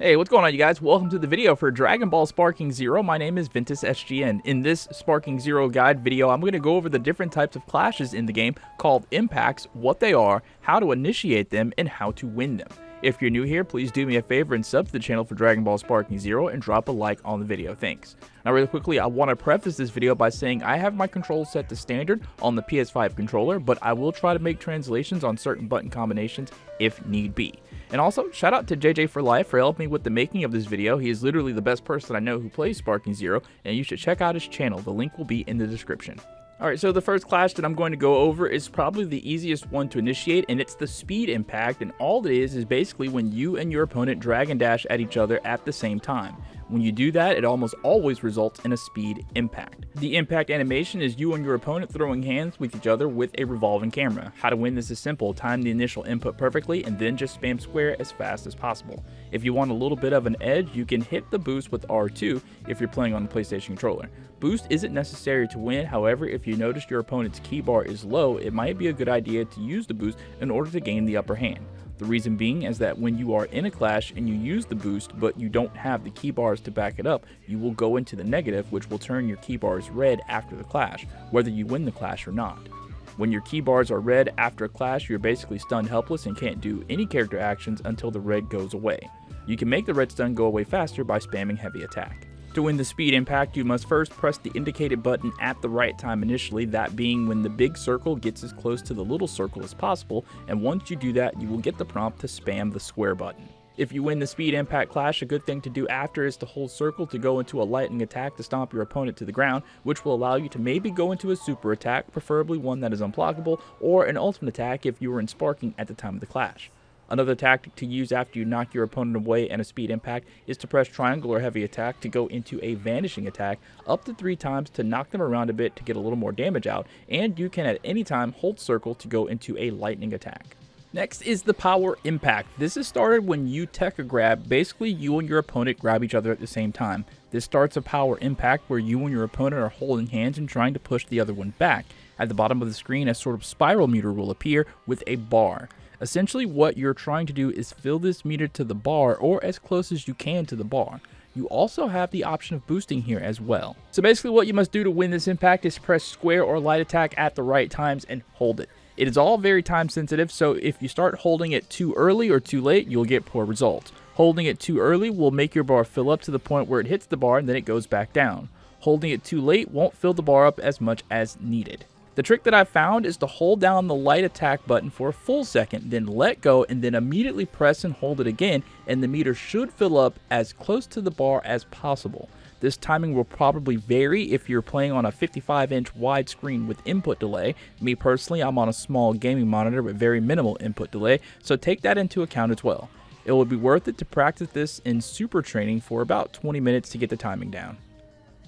Hey, what's going on, you guys? Welcome to the video for Dragon Ball Sparking Zero. My name is Ventus SGN. In this Sparking Zero guide video, I'm going to go over the different types of clashes in the game called impacts, what they are, how to initiate them, and how to win them. If you're new here, please do me a favor and sub to the channel for Dragon Ball Sparking Zero and drop a like on the video. Thanks. Now really quickly, I want to preface this video by saying I have my controls set to standard on the PS5 controller, but I will try to make translations on certain button combinations if need be. And also, shout out to JJ for Life for helping me with the making of this video. He is literally the best person I know who plays Sparking Zero, and you should check out his channel. The link will be in the description. Alright, so the first clash that I'm going to go over is probably the easiest one to initiate, and it's the speed impact, and all it is basically when you and your opponent drag and dash at each other at the same time. When you do that, it almost always results in a speed impact. The impact animation is you and your opponent throwing hands with each other with a revolving camera. How to win this is simple: time the initial input perfectly and then just spam square as fast as possible. If you want a little bit of an edge, you can hit the boost with R2 if you're playing on the PlayStation controller. Boost isn't necessary to win, however, if you notice your opponent's keybar is low, it might be a good idea to use the boost in order to gain the upper hand. The reason being is that when you are in a clash and you use the boost but you don't have the key bars to back it up, you will go into the negative, which will turn your key bars red after the clash, whether you win the clash or not. When your key bars are red after a clash, you're basically stunned helpless and can't do any character actions until the red goes away. You can make the red stun go away faster by spamming heavy attack. To win the speed impact, you must first press the indicated button at the right time initially, that being when the big circle gets as close to the little circle as possible, and once you do that, you will get the prompt to spam the square button. If you win the speed impact clash, a good thing to do after is to hold circle to go into a lightning attack to stomp your opponent to the ground, which will allow you to maybe go into a super attack, preferably one that is unblockable, or an ultimate attack if you were in sparking at the time of the clash. Another tactic to use after you knock your opponent away and a speed impact is to press triangle or heavy attack to go into a vanishing attack up to 3 times to knock them around a bit to get a little more damage out, and you can at any time hold circle to go into a lightning attack. Next is the power impact. This is started when you tech a grab, basically you and your opponent grab each other at the same time. This starts a power impact where you and your opponent are holding hands and trying to push the other one back. At the bottom of the screen, a sort of spiral meter will appear with a bar. Essentially, what you're trying to do is fill this meter to the bar or as close as you can to the bar. You also have the option of boosting here as well. So basically what you must do to win this impact is press square or light attack at the right times and hold it. It is all very time sensitive, so if you start holding it too early or too late, you'll get poor results. Holding it too early will make your bar fill up to the point where it hits the bar and then it goes back down. Holding it too late won't fill the bar up as much as needed. The trick that I found is to hold down the light attack button for a full second, then let go, and then immediately press and hold it again, and the meter should fill up as close to the bar as possible. This timing will probably vary if you're playing on a 55-inch widescreen with input delay. Me personally, I'm on a small gaming monitor with very minimal input delay, so take that into account as well. It will be worth it to practice this in super training for about 20 minutes to get the timing down.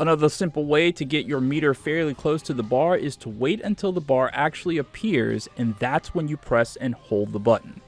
Another simple way to get your meter fairly close to the bar is to wait until the bar actually appears, and that's when you press and hold the button.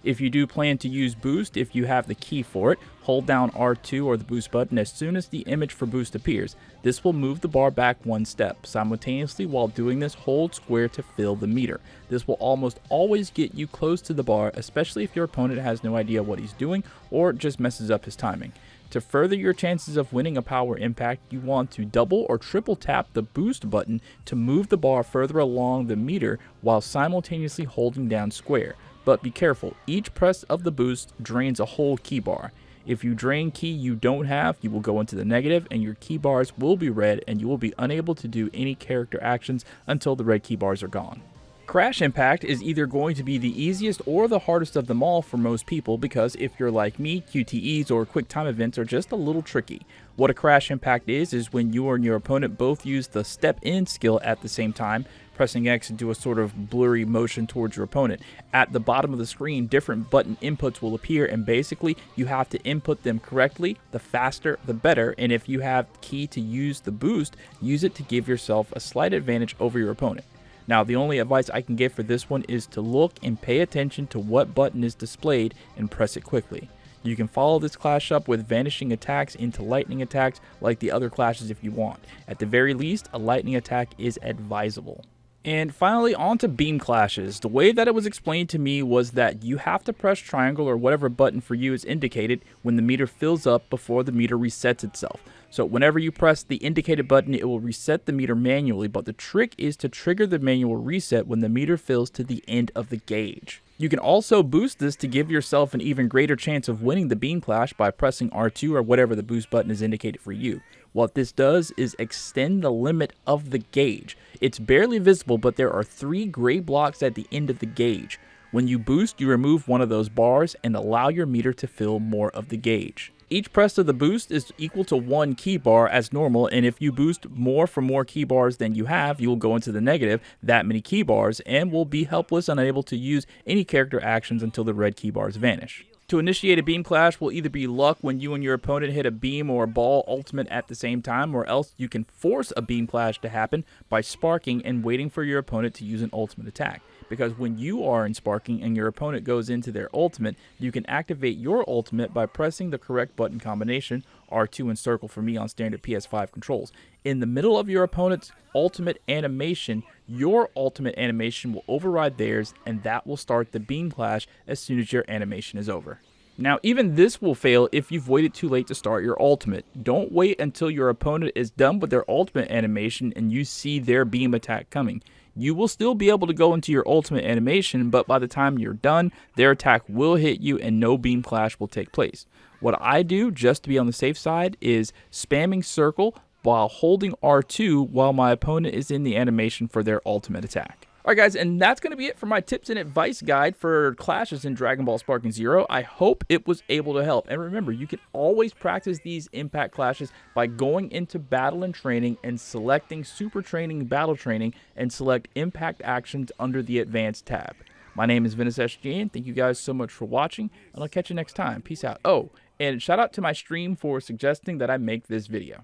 If you do plan to use boost, if you have the key for it, hold down R2 or the boost button as soon as the image for boost appears. This will move the bar back one step. Simultaneously, while doing this, hold square to fill the meter. This will almost always get you close to the bar, especially if your opponent has no idea what he's doing or just messes up his timing. To further your chances of winning a power impact, you want to double or triple tap the boost button to move the bar further along the meter while simultaneously holding down square. But be careful, each press of the boost drains a whole key bar. If you drain key you don't have, you will go into the negative and your key bars will be red and you will be unable to do any character actions until the red key bars are gone. Crash impact is either going to be the easiest or the hardest of them all for most people because if you're like me, QTEs or quick time events are just a little tricky. What a crash impact is when you and your opponent both use the step in skill at the same time, pressing X and do a sort of blurry motion towards your opponent. At the bottom of the screen, different button inputs will appear and basically you have to input them correctly. The faster, the better, and if you have key to use the boost, use it to give yourself a slight advantage over your opponent. Now, the only advice I can give for this one is to look and pay attention to what button is displayed and press it quickly. You can follow this clash up with vanishing attacks into lightning attacks like the other clashes if you want. At the very least, a lightning attack is advisable. And finally, on to beam clashes. The way that it was explained to me was that you have to press triangle or whatever button for you is indicated when the meter fills up before the meter resets itself. So whenever you press the indicated button, it will reset the meter manually, but the trick is to trigger the manual reset when the meter fills to the end of the gauge. You can also boost this to give yourself an even greater chance of winning the beam clash by pressing R2 or whatever the boost button is indicated for you. What this does is extend the limit of the gauge. It's barely visible, but there are 3 gray blocks at the end of the gauge. When you boost, you remove one of those bars and allow your meter to fill more of the gauge. Each press of the boost is equal to 1 key bar as normal, and if you boost more for more key bars than you have, you will go into the negative that many key bars and will be helpless and unable to use any character actions until the red key bars vanish. To initiate a beam clash will either be luck when you and your opponent hit a beam or a ball ultimate at the same time, or else you can force a beam clash to happen by sparking and waiting for your opponent to use an ultimate attack. Because when you are in sparking and your opponent goes into their ultimate, you can activate your ultimate by pressing the correct button combination, R2 and circle for me on standard PS5 controls. In the middle of your opponent's ultimate animation, your ultimate animation will override theirs, and that will start the beam clash as soon as your animation is over. Now, even this will fail if you've waited too late to start your ultimate. Don't wait until your opponent is done with their ultimate animation and you see their beam attack coming. You will still be able to go into your ultimate animation, but by the time you're done, their attack will hit you and no beam clash will take place. What I do, just to be on the safe side, is spamming circle while holding R2 while my opponent is in the animation for their ultimate attack. Alright guys, and that's going to be it for my tips and advice guide for clashes in Dragon Ball Sparking Zero. I hope it was able to help. And remember, you can always practice these impact clashes by going into battle and training and selecting super training, battle training, and select impact actions under the advanced tab. My name is Ventus SGN. Thank you guys so much for watching, and I'll catch you next time. Peace out. Oh, and shout out to my stream for suggesting that I make this video.